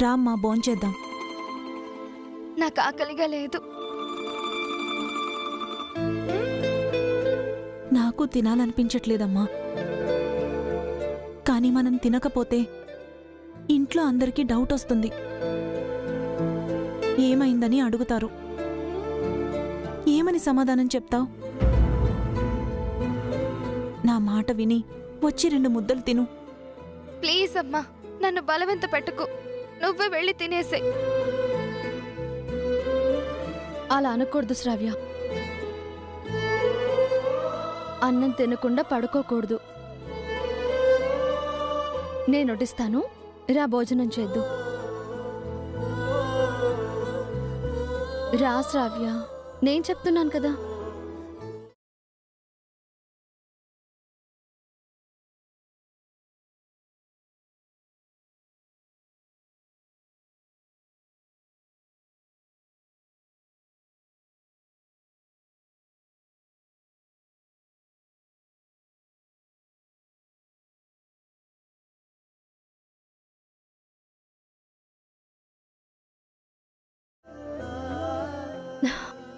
రామ్మా భోంచేద్దాం. నాకు ఆకలిగా లేదు. నాకు తినాలనిపించట్లేదమ్మా. కానీ మనం తినకపోతే ఇంట్లో అందరికీ డౌట్ వస్తుంది. ఏమైందని అడుగుతారు. ఏమని సమాధానం చెప్తావు? నా మాట విని వచ్చి 2 ముద్దలు తిను. ప్లీజ్ అమ్మా, నన్ను బలవంత పెట్టుకు. నువ్వే వెళ్ళి తినేసే. అలా అనకూడదు శ్రావ్య. అన్నం తినకుండా పడుకోకూడదు. నేను వడ్డిస్తాను, రా భోజనం చేద్దు. రా శ్రావ్య, నేను చెప్తున్నాను కదా.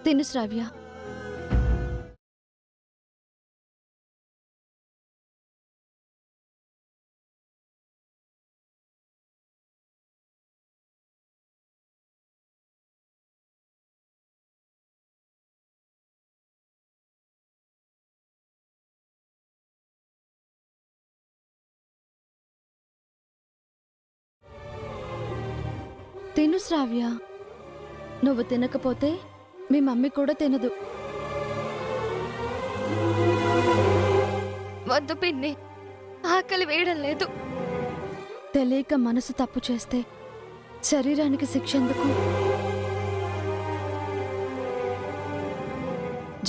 తిను శ్రావ్య. తిను శ్రావ్య. నువ్వు తినకపోతే మీ మమ్మీ కూడా తినదు. వద్దు పిన్ని, ఆకలి వేయడం లేదు. తెలియక మనసు తప్పు చేస్తే శరీరానికి శిక్ష ఎందుకు?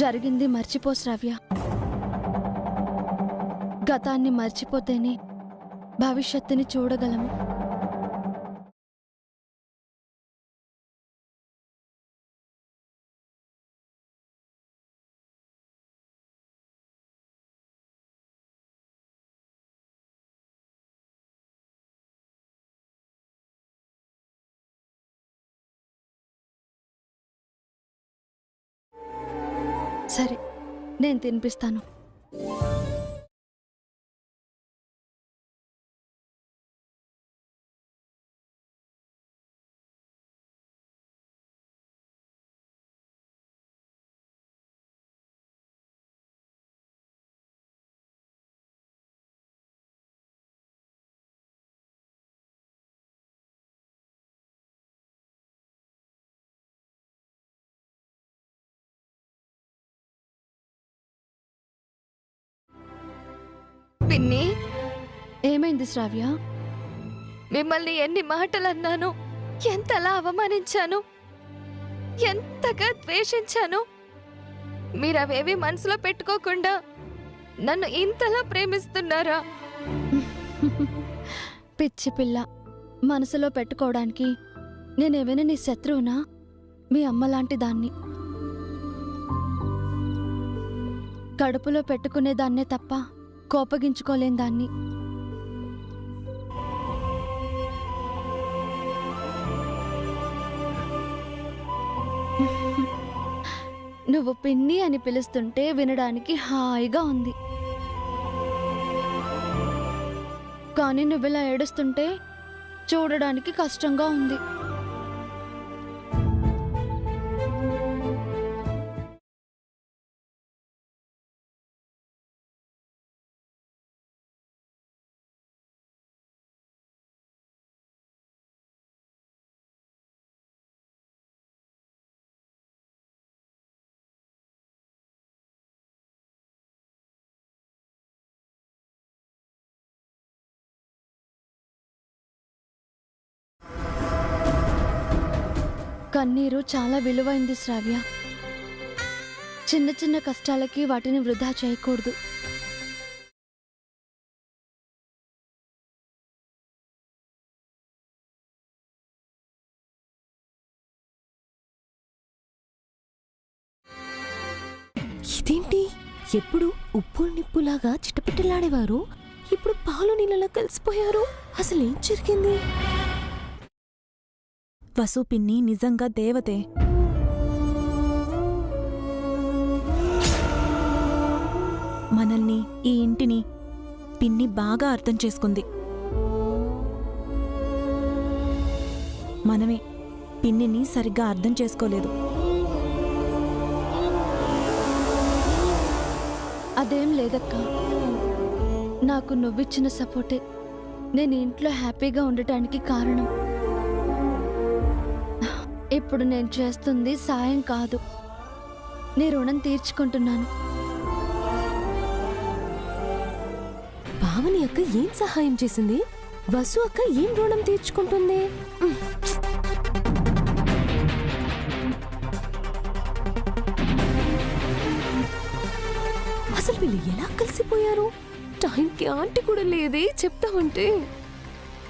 జరిగింది మర్చిపో శ్రావ్య. గతాన్ని మర్చిపోతేనే భవిష్యత్తుని చూడగలము. సరే, నేను తినిపిస్తాను. పిన్ని, ఏమైంది శ్రావ్య? మిమ్మల్ని ఎన్ని మాటలు అన్నాను, ఎంతలా అవమానించాను, ఎంతగా ద్వేషించాను. మీరవేవి మనసులో పెట్టుకోకుండా నన్ను ఇంతలా ప్రేమిస్తున్నారా? పిచ్చి పిల్ల, మనసులో పెట్టుకోవడానికి నేనేమైనా నీ శత్రువునా? మీ అమ్మ లాంటి దాన్ని. కడుపులో పెట్టుకునేదాన్నే తప్ప కోపగించుకోలేని దాన్ని. నువ్వు పిన్ని అని పిలుస్తుంటే వినడానికి హాయిగా ఉంది. కానీ నువ్విలా ఏడుస్తుంటే చూడడానికి కష్టంగా ఉంది. కన్నీరు చాలా విలువైంది శ్రావ్య. చిన్న చిన్న కష్టాలకి వాటిని వృధా చేయకూడదు. ఇదేంటి? ఎప్పుడు ఉప్పు నిప్పులాగా చిటపిటలాడేవారు ఇప్పుడు పాలు నీళ్ళలా కలిసిపోయారు. అసలేం జరిగింది? వసు పిన్ని నిజంగా దేవతే. మనల్ని, ఈ ఇంటిని పిన్ని బాగా అర్థం చేసుకుంది. మనమే పిన్నిని సరిగ్గా అర్థం చేసుకోలేదు. అదేం లేదక్క, నాకు నువ్విచ్చిన సపోర్టే నేను ఇంట్లో హ్యాపీగా ఉండటానికి కారణం. ఇప్పుడు నేను చేస్తుంది సాయం కాదు, నీ రుణం తీర్చుకుంటున్నాను. పావని అక్క ఏం సహాయం చేసింది? వసు అక్క ఏం రుణం తీర్చుకుంటుంది? అసలు వీళ్ళు ఎలా కలిసిపోయారు? టైంకి ఆంటీ కూడా లేదే చెప్తామంటే.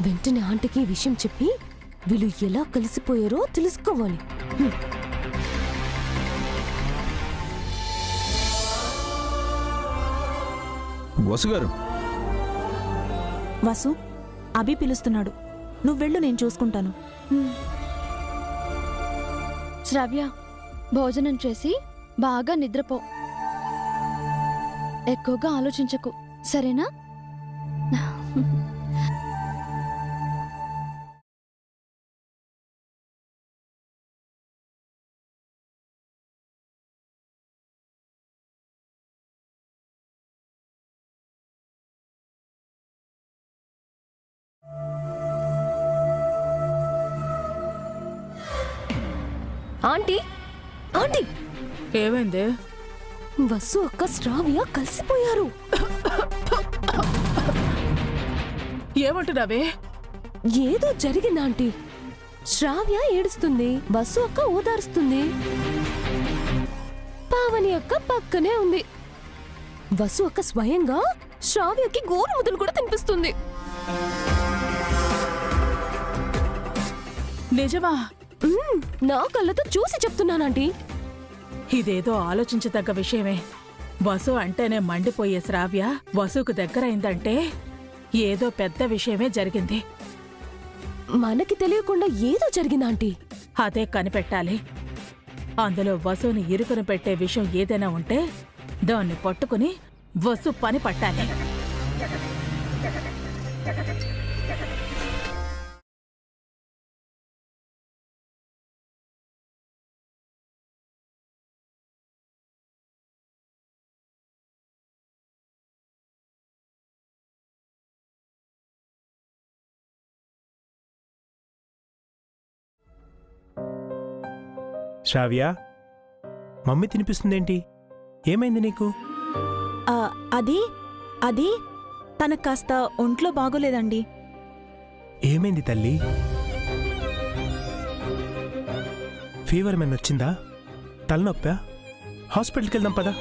వెంటనే ఆంటీకి ఈ విషయం చెప్పి వీళ్ళు ఎలా కలిసిపోయారో తెలుసుకోవాలి. వసుగారు, వసు, అభి పిలుస్తున్నాడు. నువ్వెళ్ళు, నేను చూసుకుంటాను. శ్రావ్య, భోజనం చేసి బాగా నిద్రపో. ఎక్కువగా ఆలోచించకు, సరేనా? ఆంటీ, ఆంటీ, ఏమైంది? వసు అక్క శ్రావ్య కలిసిపోయారు. ఏమంటున్నావే? ఏదో జరిగింది ఆంటీ. శ్రావ్య ఏడుస్తుంది, వసు అక్క ఓదారుస్తుంది. పావని అక్క పక్కనే ఉంది. వసు అక్క స్వయంగా శ్రావ్యకి గోరు ముద్దలు కూడా తినిపిస్తుంది. నిజమా? నా కళ్ళతో చూసి చెప్తున్నానంటీ. ఇదేదో ఆలోచించదగ్గ విషయమే. వసు అంటేనే మండిపోయే శ్రావ్య వసుకు దగ్గరైందంటే ఏదో పెద్ద విషయమే జరిగింది. మనకి తెలియకుండా ఏదో జరిగింది ఆంటీ. అదే కనిపెట్టాలి. అందులో వసుని ఇరుకుని పెట్టే విషయం ఏదైనా ఉంటే దాన్ని పట్టుకుని వసు పని పట్టాలి. శ్రావ్య, మమ్మీ తినిపిస్తుందేంటి? ఏమైంది నీకు? అది తనకు కాస్త ఒంట్లో బాగోలేదండి. ఏమైంది తల్లి? ఫీవర్ ఏమైనా వచ్చిందా? తలనొప్పా? హాస్పిటల్కి వెళ్దాం పదా.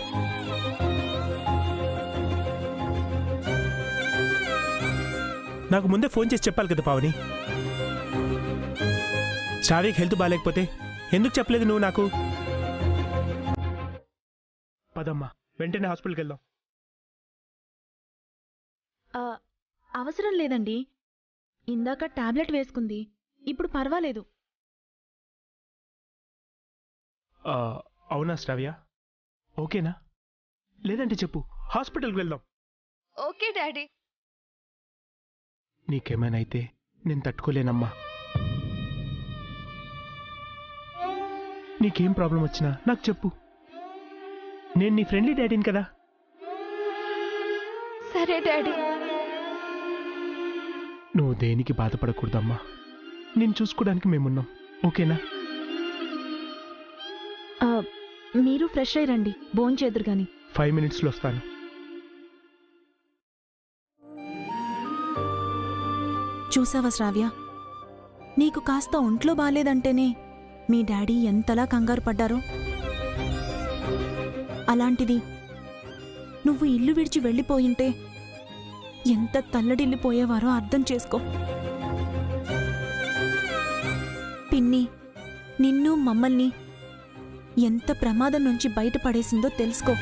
నాకు ముందే ఫోన్ చేసి చెప్పాలి కదా పావని. శ్రావ్యకి హెల్త్ బాగాలేకపోతే ఎందుకు చెప్పలేదు నువ్వు నాకు? పదమ్మా, వెంటనే హాస్పిటల్కి వెళ్దాం. అవసరం లేదండి, ఇందాక టాబ్లెట్ వేసుకుంది, ఇప్పుడు పర్వాలేదు. అవునా శ్రావ్య? ఓకేనా? లేదంటే చెప్పు, హాస్పిటల్కి వెళ్దాం. Okay daddy. నీకేమైనా అయితే నేను తట్టుకోలేనమ్మా. నీకేం ప్రాబ్లం వచ్చినా నాకు చెప్పు. నేను నీ ఫ్రెండ్లీ డాడీని కదా. సరే డాడీ. నువ్వు దేనికి బాధపడకూడదమ్మా. నేను చూసుకోవడానికి మేమున్నాం, ఓకేనా? మీరు ఫ్రెష్ అయ్యి రండి, భోంచేదురు గాని. 5 minutesలో వస్తాను. చూసావా శ్రావ్య, నీకు కాస్త ఒంట్లో బాలేదంటేనే మీ డాడీ ఎంతలా కంగారు పడ్డారో. అలాంటిది నువ్వు ఇల్లు విడిచి వెళ్ళిపోయింటే ఎంత తల్లడిల్లిపోయేవారో అర్థం చేసుకో. పిన్ని నిన్ను, మమ్మల్ని ఎంత ప్రమాదం నుంచి బయటపడేసిందో తెలుసుకో.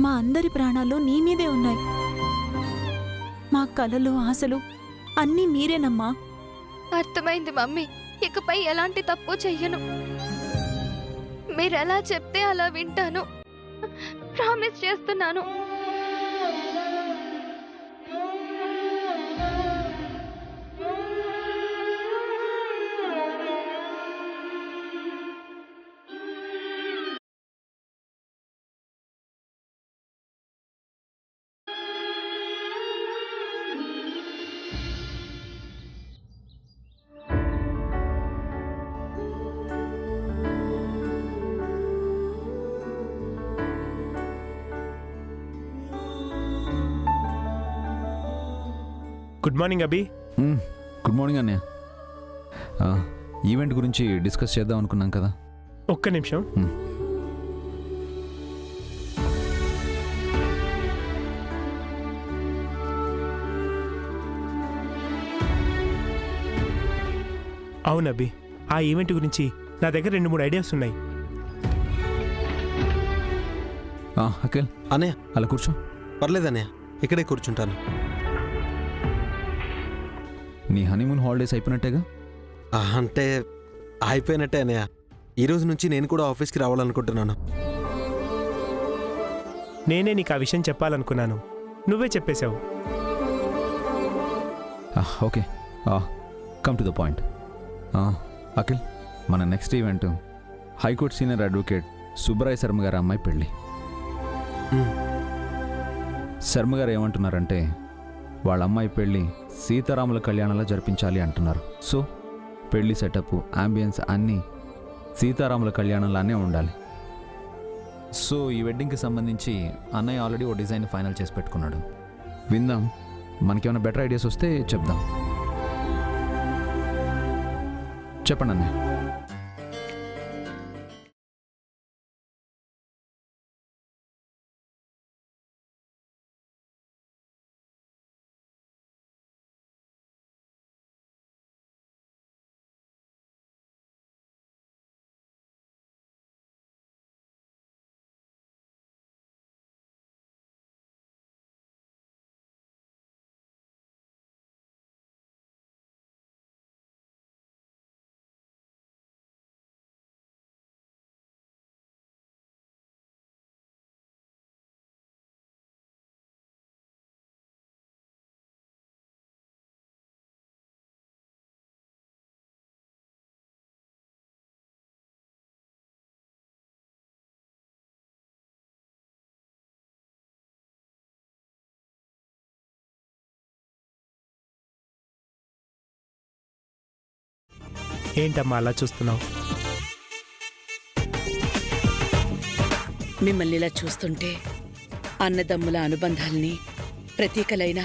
మా అందరి ప్రాణాలు నీ మీదే ఉన్నాయి. మా కలలు, ఆశలు అన్నీ మీరేనమ్మా. అర్థమైంది మమ్మీ. ఇకపై ఎలాంటి తప్పు చెయ్యను. మీరెలా చెప్తే అలా వింటాను. ప్రామిస్ చేస్తున్నాను. గుడ్ మార్నింగ్ అభి. గుడ్ మార్నింగ్ అన్నయ్య. ఈవెంట్ గురించి డిస్కస్ చేద్దాం అనుకున్నాం కదా. ఒక్క నిమిషం. అవును అభి, ఆ ఈవెంట్ గురించి నా దగ్గర 2-3 ఐడియాస్ ఉన్నాయి. అఖిల్ అన్నయ్య అలా కూర్చో. పర్లేదన్నయ్య, ఇక్కడే కూర్చుంటాను. నీ హనీమూన్ హాలిడేస్ అయిపోయినట్టేగా? అంటే అయిపోయినట్టే అన్నయ్య. ఈ రోజు నుంచి నేను కూడా ఆఫీస్కి రావాలనుకుంటున్నాను. నేనే నీకు ఆ విషయం చెప్పాలనుకున్నాను, నువ్వే చెప్పేశావు. Okay, come to the point. Akhil, మన next event high court senior advocate Subbarai Sharma గారి అమ్మాయి పెళ్ళి. శర్మ గారు ఏమంటున్నారంటే వాళ్ళ అమ్మాయి పెళ్ళి సీతారాముల కళ్యాణంలో జరిపించాలి అంటున్నారు. సో పెళ్లి సెటప్, అంబియన్స్ అన్నీ సీతారాముల కళ్యాణంలానే ఉండాలి. సో ఈ వెడ్డింగ్కి సంబంధించి అన్నయ్య ఆల్రెడీ ఓ డిజైన్ ఫైనల్ చేసి పెట్టుకున్నాడు. విందాం, మనకేమైనా బెటర్ ఐడియాస్ వస్తే చెప్దాం. చెప్పండి అన్నయ్య. ఏంటమ్మా అలా చూస్తున్నావు? మిమ్మల్ని ఇలా చూస్తుంటే అన్నదమ్ముల అనుబంధాల్ని ప్రతీకలైన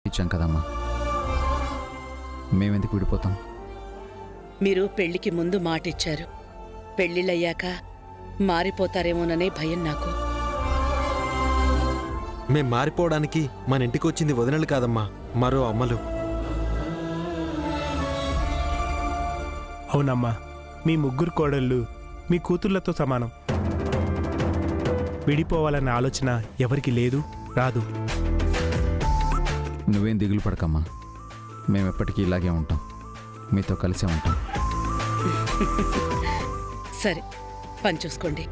ఇచ్చాం కదమ్మా, మేమెందుకు విడిపోతాం? మీరు పెళ్లికి ముందు మాటిచ్చారు. పెళ్లిళ్ళయ్యాక మారిపోతారేమోననే భయం నాకు. మేం మారిపోవడానికి మన ఇంటికి వచ్చింది వదినలు కాదమ్మా, మరో అమ్మలు. అవునమ్మా, మీ ముగ్గురు కోడళ్ళు మీ కూతుళ్లతో సమానం. విడిపోవాలన్న ఆలోచన ఎవరికి లేదు, రాదు. నువ్వేం దిగులు పడకమ్మా, మేము ఎప్పటికీ ఇలాగే ఉంటాం, మీతో కలిసే ఉంటాం. సరే, పని చూసుకోండి.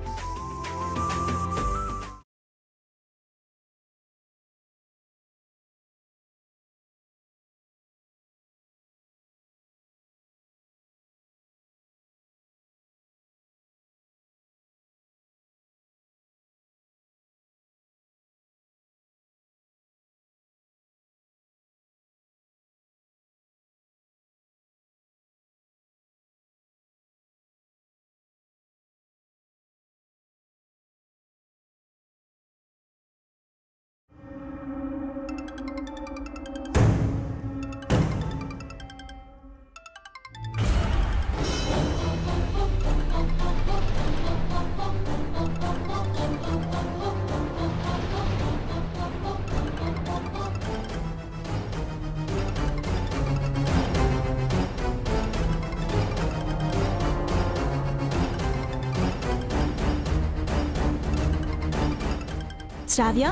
శ్రావ్య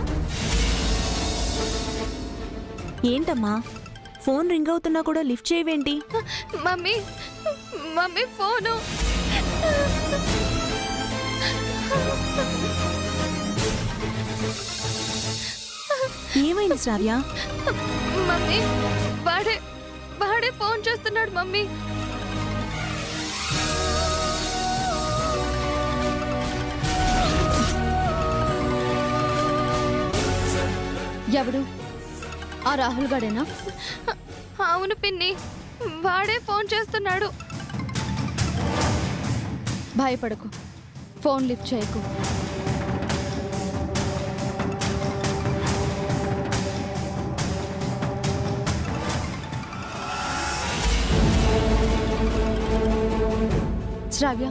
ఏంటమ్మా ఫోన్ రింగ్ అవుతున్నా కూడా లిఫ్ట్ చేయవేంటి? Mummy mummy phone. ఏమైంది శ్రావ్య? మమ్మీ వాడే వాడే ఫోన్ చేస్తున్నాడు మమ్మీ. ఎవడు? ఆ రాహుల్ గడేనా? అవును పిన్ని, వాడే ఫోన్ చేస్తున్నాడు. భయపడకు, ఫోన్ లిఫ్ట్ చేయకు. శ్రావ్య,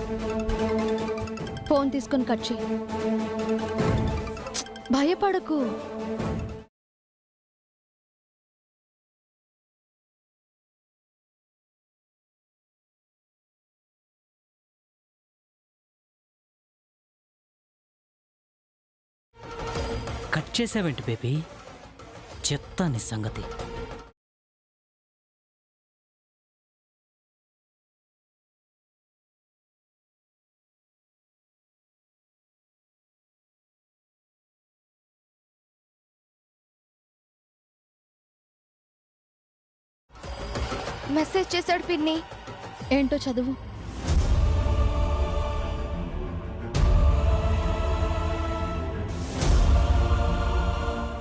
ఫోన్ తీసుకొని కట్ చేయి. భయపడకు. కట్ చేసావేంటి బేబీ? చెత్త నీ సంగతి. మెసేజ్ చేశాడు పిన్ని. ఏంటో చదువు.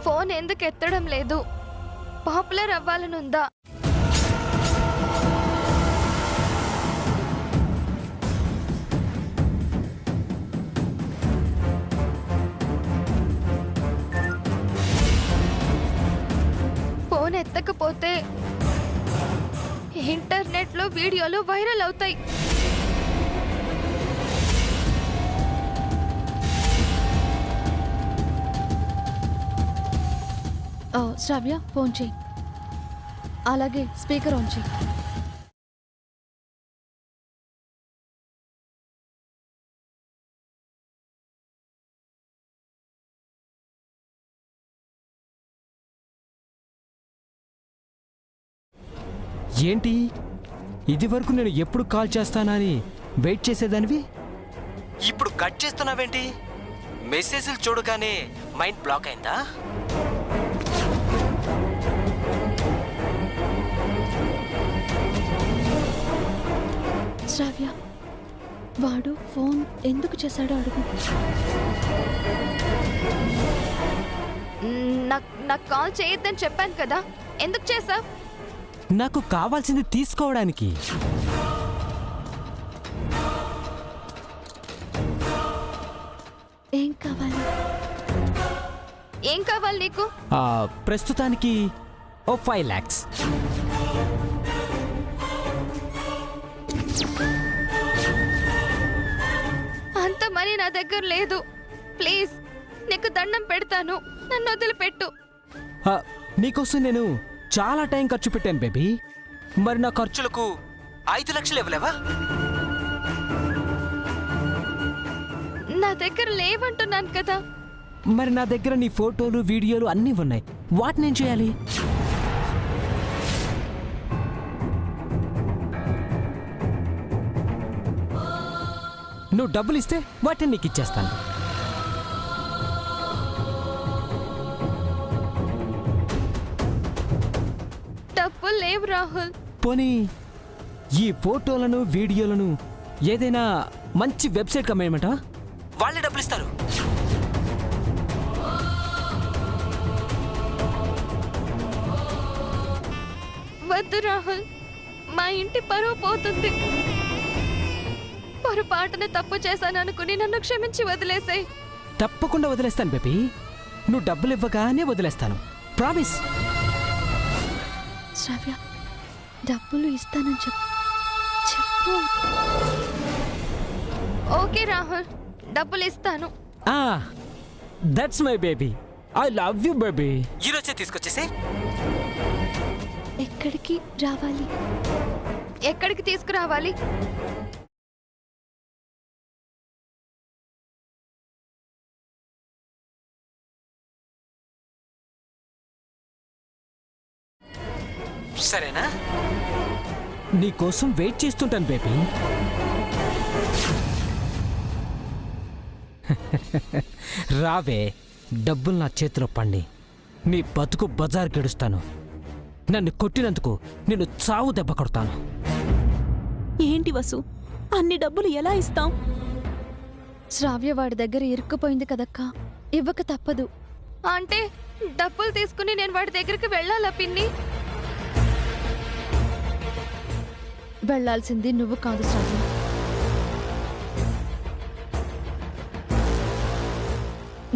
ఫోన్ ఎందుకు ఎత్తడం లేదు? పాపులర్ అవ్వాలనుందా? ఫోన్ ఎత్తకపోతే ఇంటర్నెట్లో వీడియోలు వైరల్ అవుతాయి. శ్రావ్య, ఫోన్ చేయి. అలాగే స్పీకర్ ఆన్ చేయి. ఏంటి ఇది వరకు నేను ఎప్పుడు కాల్ చేస్తానని వెయిట్ చేసేదానివి, ఇప్పుడు కట్ చేస్తున్నావేంటి? మెసేజ్లు చూడగానే మైండ్ బ్లాక్ అయిందా? శ్రావ్య, వాడు ఫోన్ ఎందుకు చేశాడో అడుగు. నాకు కాల్ చేయొద్దని చెప్పాను కదా, ఎందుకు చేసావు? నాకు కావాల్సింది తీసుకోవడానికి. ఏం కావాలి? ఏం కావాలి నీకు? ప్రస్తుతానికి ఓ 5 lakhs. అంత మనీ నా దగ్గర లేదు. ప్లీజ్, నీకు దండం పెడతాను, నన్ను వదిలిపెట్టు. నీకోసం నేను చాలా టైం ఖర్చు పెట్టాను బేబీ. మరి నా ఖర్చులకు 5 లక్షలు ఇవ్వలేవా? నా దగ్గర లేవంటున్నాను కదా. మరి నా దగ్గర నీ ఫోటోలు వీడియోలు అన్నీ ఉన్నాయి, వాటిని ఏం చేయాలి? నువ్వు డబ్బులు ఇస్తే వాటిని నీకు ఇచ్చేస్తాను. డబ్బులు లేవు రాహుల్. పోనీ ఈ ఫోటోలను వీడియోలను ఏదైనా మంచి వెబ్సైట్ కమ్మేయమంట, వాళ్ళే డబ్బులు ఇస్తారు. వద్దు రాహుల్, మా ఇంటి పరువు పోతుంది. పొరపాటున తప్పు చేశాను అనుకుని నన్ను క్షమించి వదిలేసాయి. తప్పకుండా వదిలేస్తాను బేబీ. నువ్వు డబ్బులు ఇవ్వగానే వదిలేస్తాను, ప్రామిస్. శ్రావ్య, డబ్బులు ఇస్తానని చెప్పు. ఓకే రాహుల్, డబ్బులు ఇస్తాను. That's my baby, I love you baby. ఈరోజే తీసుకొచ్చేసి. ఎక్కడికి రావాలి? ఎక్కడికి తీసుకురావాలి? సరేనా? నీకోసం వెయిట్ చేస్తుంటాను బేబీ. రావే, డబ్బులు నా చేతిలో పండి నీ బతుకు బజార్ గెడుస్తాను. నన్ను కొట్టినందుకు నిన్ను చావు దెబ్బ కొడతాను. ఏంటి వసు, అన్ని డబ్బులు ఎలా ఇస్తాం? శ్రావ్య వాడి దగ్గర ఇరుక్కుపోయింది కదక్కా, ఇవ్వక తప్పదు. అంటే డబ్బులు తీసుకుని నేను వాడి దగ్గరికి వెళ్ళాలా పిన్ని? వెళ్లాల్సింది నువ్వు కాదు శ్రావ్య,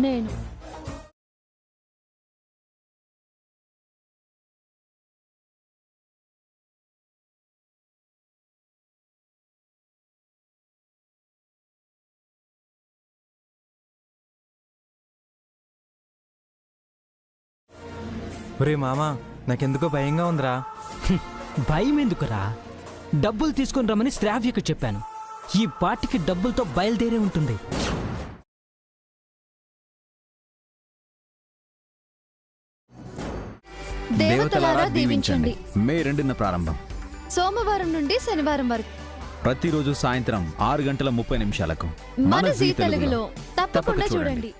నేను. ఒరే మామా, నాకెందుకో భయంగా ఉందిరా. భయం ఎందుకురా? డబ్బులు తీసుకొని రమ్మని శ్రావ్యకు చెప్పాను. ఈ పార్టీకి డబ్బులతో బయలుదేరే ఉంటుంది. దేవతలారా దీవించండి. మే 2న ప్రారంభం. సోమవారం నుండి శనివారం వరకు ప్రతిరోజు సాయంత్రం 6:30 నిమిషాలకు మన జీ తెలుగులో తప్పకుండా చూడండి.